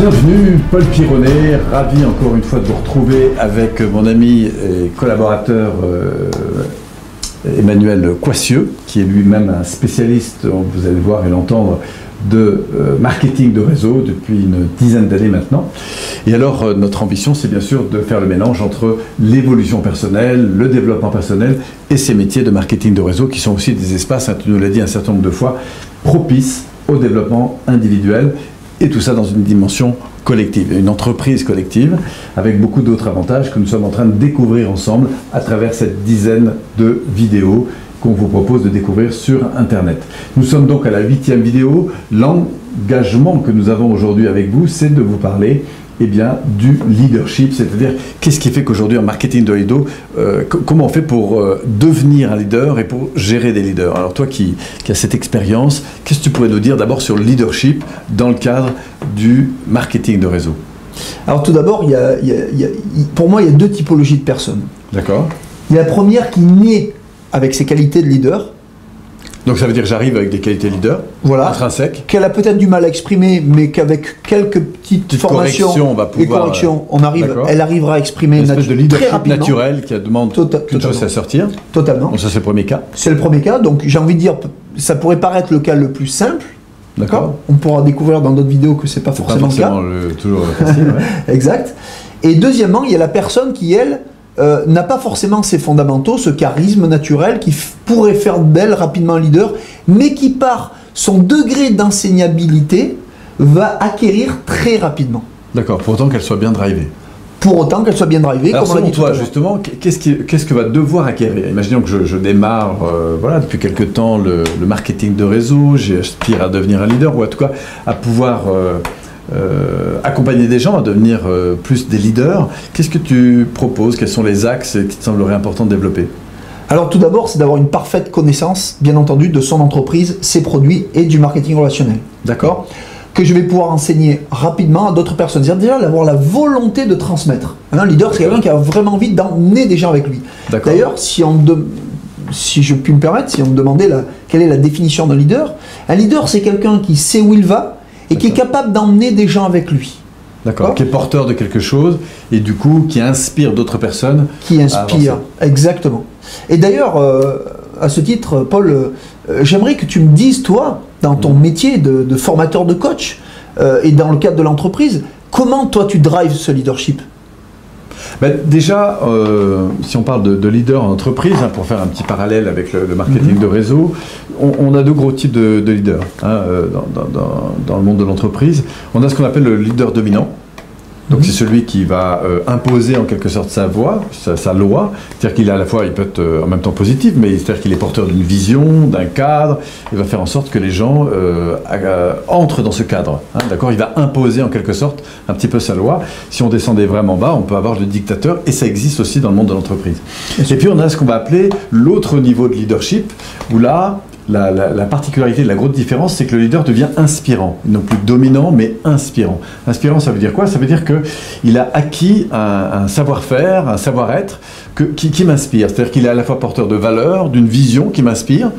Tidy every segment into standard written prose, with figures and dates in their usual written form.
Bienvenue, Paul Pironnet, ravi encore une fois de vous retrouver avec mon ami et collaborateur Emmanuel Coissieux, qui est lui-même un spécialiste, vous allez le voir et l'entendre, de marketing de réseau depuis une dizaine d'années maintenant. Et alors notre ambition, c'est bien sûr de faire le mélange entre l'évolution personnelle, le développement personnel et ces métiers de marketing de réseau qui sont aussi des espaces, tu nous l'as dit un certain nombre de fois, propices au développement individuel. Et tout ça dans une dimension collective, une entreprise collective, avec beaucoup d'autres avantages que nous sommes en train de découvrir ensemble à travers cette dizaine de vidéos qu'on vous propose de découvrir sur Internet. Nous sommes donc à la 8e vidéo. L'engagement que nous avons aujourd'hui avec vous, c'est de vous parler du leadership, c'est-à-dire qu'est-ce qui fait qu'aujourd'hui en marketing de leader, comment on fait pour devenir un leader et pour gérer des leaders. Alors toi qui as cette expérience, qu'est-ce que tu pourrais nous dire d'abord sur le leadership dans le cadre du marketing de réseau? Alors tout d'abord, pour moi, il y a deux typologies de personnes. D'accord. Il y a la première qui naît avec ses qualités de leader. Donc ça veut dire que j'arrive avec des qualités leader, voilà, intrinsèques. Qu'elle a peut-être du mal à exprimer, mais qu'avec quelques petites formations et corrections, elle arrivera à exprimer une espèce de leadership très rapidement. Naturel qui demande qu'une chose à sortir. Totalement. Donc ça c'est le premier cas. C'est le premier cas, donc j'ai envie de dire, ça pourrait paraître le cas le plus simple. D'accord. On pourra découvrir dans d'autres vidéos que c'est pas forcément le cas. Toujours facile. Ouais. Exact. Et deuxièmement, il y a la personne qui, elle, n'a pas forcément ses fondamentaux, ce charisme naturel qui pourrait faire d'elle rapidement un leader, mais qui par son degré d'enseignabilité va acquérir très rapidement. D'accord, pour autant qu'elle soit bien drivée. Pour autant qu'elle soit bien drivée. Alors selon toi, justement, qu'est-ce que va devoir acquérir? Imaginons que je démarre depuis quelque temps le marketing de réseau, j'aspire à devenir un leader, ou en tout cas à pouvoir accompagner des gens à devenir plus des leaders. Qu'est-ce que tu proposes? Quels sont les axes qui te sembleraient importants de développer? Alors tout d'abord, c'est d'avoir une parfaite connaissance, bien entendu, de son entreprise, ses produits et du marketing relationnel. D'accord. Que je vais pouvoir enseigner rapidement à d'autres personnes. C'est-à-dire déjà d'avoir la volonté de transmettre. Un leader, c'est quelqu'un qui a vraiment envie d'emmener des gens avec lui. D'ailleurs, si je puis me permettre, si on me demandait quelle est la définition d'un leader, un leader, c'est quelqu'un qui sait où il va et qui est capable d'emmener des gens avec lui. D'accord. Qui est porteur de quelque chose et du coup qui inspire d'autres personnes. Qui inspire, exactement. Et d'ailleurs, à ce titre, Paul, j'aimerais que tu me dises, toi, dans ton métier de formateur de coach et dans le cadre de l'entreprise, comment toi tu drives ce leadership? Déjà, si on parle de leader en entreprise, pour faire un petit parallèle avec le marketing de réseau, on a deux gros types de leaders dans le monde de l'entreprise. On a ce qu'on appelle le leader dominant. Donc c'est celui qui va imposer en quelque sorte sa voix, sa loi, c'est-à-dire qu'il est à la fois, il peut être en même temps positif, mais c'est-à-dire qu'il est porteur d'une vision, d'un cadre, il va faire en sorte que les gens entrent dans ce cadre, d'accord. Il va imposer en quelque sorte un petit peu sa loi. Si on descendait vraiment bas, on peut avoir le dictateur, et ça existe aussi dans le monde de l'entreprise. Et puis on a ce qu'on va appeler l'autre niveau de leadership, où là, la particularité, la grosse différence, c'est que le leader devient inspirant, non plus dominant, mais inspirant. Inspirant, ça veut dire quoi? Ça veut dire qu'il a acquis un savoir-faire, un savoir-être qui m'inspire. C'est-à-dire qu'il est à la fois porteur de valeurs, d'une vision qui m'inspire,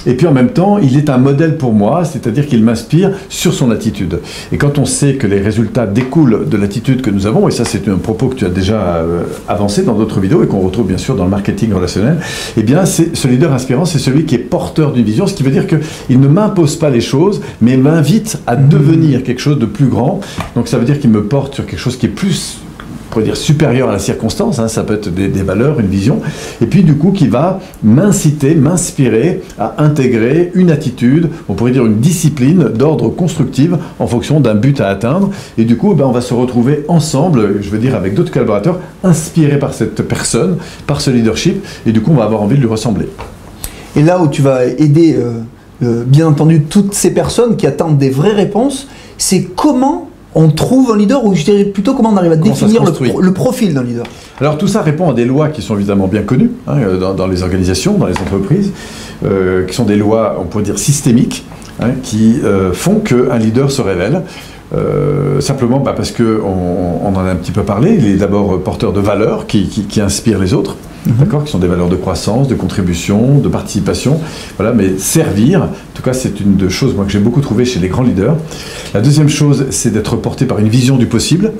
et puis en même temps, il est un modèle pour moi, c'est-à-dire qu'il m'inspire sur son attitude. Et quand on sait que les résultats découlent de l'attitude que nous avons, et ça c'est un propos que tu as déjà avancé dans d'autres vidéos et qu'on retrouve bien sûr dans le marketing relationnel, eh bien ce leader inspirant, c'est celui qui est porteur d'une vision, ce qui veut dire qu'il ne m'impose pas les choses, mais m'invite à devenir quelque chose de plus grand. Donc ça veut dire qu'il me porte sur quelque chose qui est plus, on pourrait dire, supérieur à la circonstance, ça peut être des valeurs, une vision, et puis du coup qui va m'inciter, m'inspirer à intégrer une attitude, on pourrait dire une discipline d'ordre constructive en fonction d'un but à atteindre, et du coup on va se retrouver ensemble, je veux dire avec d'autres collaborateurs, inspirés par cette personne, par ce leadership, et du coup on va avoir envie de lui ressembler. Et là où tu vas aider bien entendu toutes ces personnes qui attendent des vraies réponses, c'est comment on trouve un leader, ou je dirais plutôt comment on arrive à définir le profil d'un leader. Alors tout ça répond à des lois qui sont évidemment bien connues dans les organisations, dans les entreprises, qui sont des lois, on pourrait dire, systémiques, qui font qu'un leader se révèle. Simplement parce qu'on en a un petit peu parlé, il est d'abord porteur de valeurs qui inspirent les autres. d'accord, qui sont des valeurs de croissance, de contribution, de participation, voilà, mais servir, en tout cas c'est une des choses moi, que j'ai beaucoup trouvé chez les grands leaders. La deuxième chose, c'est d'être porté par une vision du possible,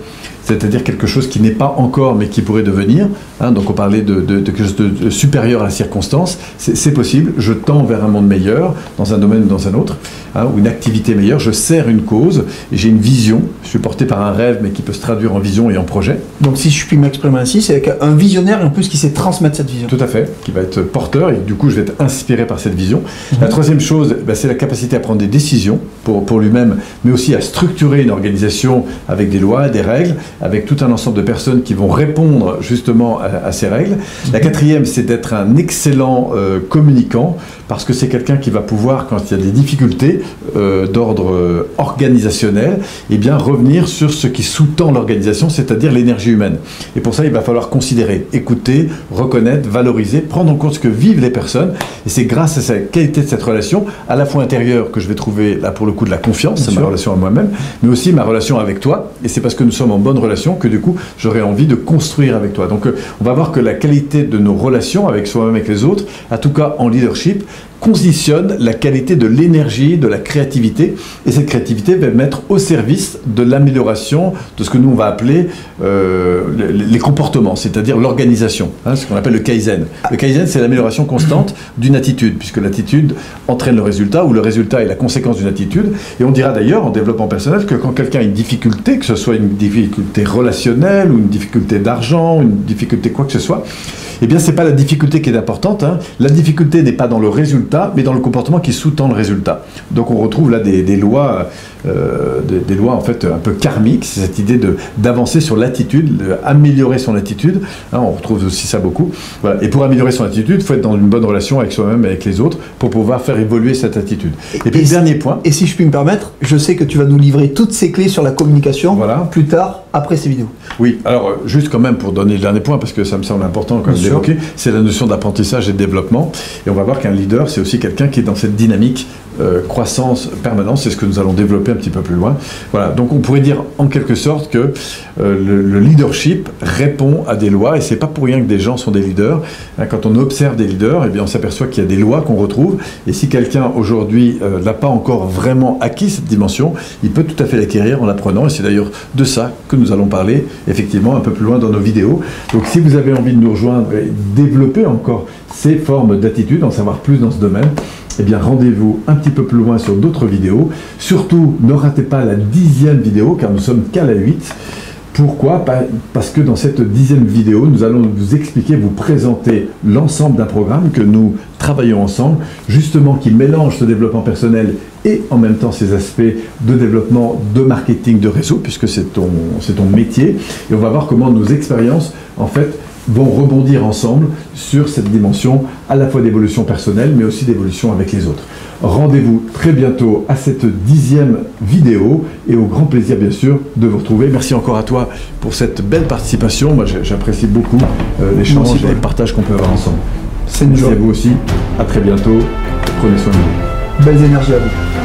c'est-à-dire quelque chose qui n'est pas encore, mais qui pourrait devenir. Hein, donc on parlait de quelque chose de supérieur à la circonstance. C'est possible, je tends vers un monde meilleur, dans un domaine ou dans un autre, hein, ou une activité meilleure, je sers une cause, et j'ai une vision, je suis porté par un rêve, mais qui peut se traduire en vision et en projet. Donc si je puis m'exprimer ainsi, c'est un visionnaire, et en plus qui sait transmettre cette vision. Tout à fait, qui va être porteur, et du coup je vais être inspiré par cette vision. La troisième chose, c'est la capacité à prendre des décisions pour lui-même, mais aussi à structurer une organisation avec des lois, des règles, avec tout un ensemble de personnes qui vont répondre justement à ces règles. La quatrième, c'est d'être un excellent communicant, parce que c'est quelqu'un qui va pouvoir, quand il y a des difficultés d'ordre organisationnel, eh bien revenir sur ce qui sous-tend l'organisation, c'est-à-dire l'énergie humaine. Et pour ça, il va falloir considérer, écouter, reconnaître, valoriser, prendre en compte ce que vivent les personnes. Et c'est grâce à la qualité de cette relation, à la fois intérieure, que je vais trouver, là pour le coup, de la confiance, c'est ma relation à moi-même, mais aussi ma relation avec toi. Et c'est parce que nous sommes en bonne relation que du coup, j'aurai envie de construire avec toi. Donc on va voir que la qualité de nos relations avec soi-même et avec les autres, en tout cas en leadership, conditionne la qualité de l'énergie, de la créativité, et cette créativité va mettre au service de l'amélioration de ce que nous on va appeler les comportements, c'est-à-dire l'organisation, hein, ce qu'on appelle le Kaizen. Le Kaizen, c'est l'amélioration constante d'une attitude, puisque l'attitude entraîne le résultat, ou le résultat est la conséquence d'une attitude, et on dira d'ailleurs en développement personnel que quand quelqu'un a une difficulté, que ce soit une difficulté relationnelle, ou une difficulté d'argent, une difficulté quoi que ce soit, eh bien, ce n'est pas la difficulté qui est importante. Hein. La difficulté n'est pas dans le résultat, mais dans le comportement qui sous-tend le résultat. Donc, on retrouve là des lois, en fait un peu karmiques. C'est cette idée d'avancer sur l'attitude, d'améliorer son attitude. Hein, on retrouve aussi ça beaucoup. Voilà. Et pour améliorer son attitude, il faut être dans une bonne relation avec soi-même et avec les autres pour pouvoir faire évoluer cette attitude. Et puis, le dernier point. Et si je puis me permettre, je sais que tu vas nous livrer toutes ces clés sur la communication plus tard, après ces vidéos. Oui, alors juste quand même pour donner le dernier point, parce que ça me semble important quand même d'évoquer, c'est la notion d'apprentissage et de développement. Et on va voir qu'un leader, c'est aussi quelqu'un qui est dans cette dynamique croissance permanente, c'est ce que nous allons développer un petit peu plus loin. Voilà, donc on pourrait dire en quelque sorte que le leadership répond à des lois, et c'est pas pour rien que des gens sont des leaders. Hein, quand on observe des leaders, eh bien on s'aperçoit qu'il y a des lois qu'on retrouve, et si quelqu'un aujourd'hui n'a pas encore vraiment acquis cette dimension, il peut tout à fait l'acquérir en l'apprenant, et c'est d'ailleurs de ça que nous allons parler effectivement un peu plus loin dans nos vidéos. Donc si vous avez envie de nous rejoindre et développer encore ces formes d'attitude, en savoir plus dans ce domaine, eh bien rendez-vous un petit peu plus loin sur d'autres vidéos. Surtout, ne ratez pas la 10e vidéo, car nous sommes qu'à la 8. Pourquoi ? Parce que dans cette 10e vidéo, nous allons vous expliquer, vous présenter l'ensemble d'un programme que nous travaillons ensemble, justement qui mélange ce développement personnel et en même temps ces aspects de développement, de marketing, de réseau, puisque c'est ton métier. Et on va voir comment nos expériences, en fait, vont rebondir ensemble sur cette dimension à la fois d'évolution personnelle, mais aussi d'évolution avec les autres. Rendez-vous très bientôt à cette 10e vidéo, et au grand plaisir bien sûr de vous retrouver. Merci encore à toi pour cette belle participation. Moi j'apprécie beaucoup l'échange et le partage qu'on peut avoir ensemble. C'est une joie. Merci à vous aussi, à très bientôt, prenez soin de vous. Belles énergies à vous.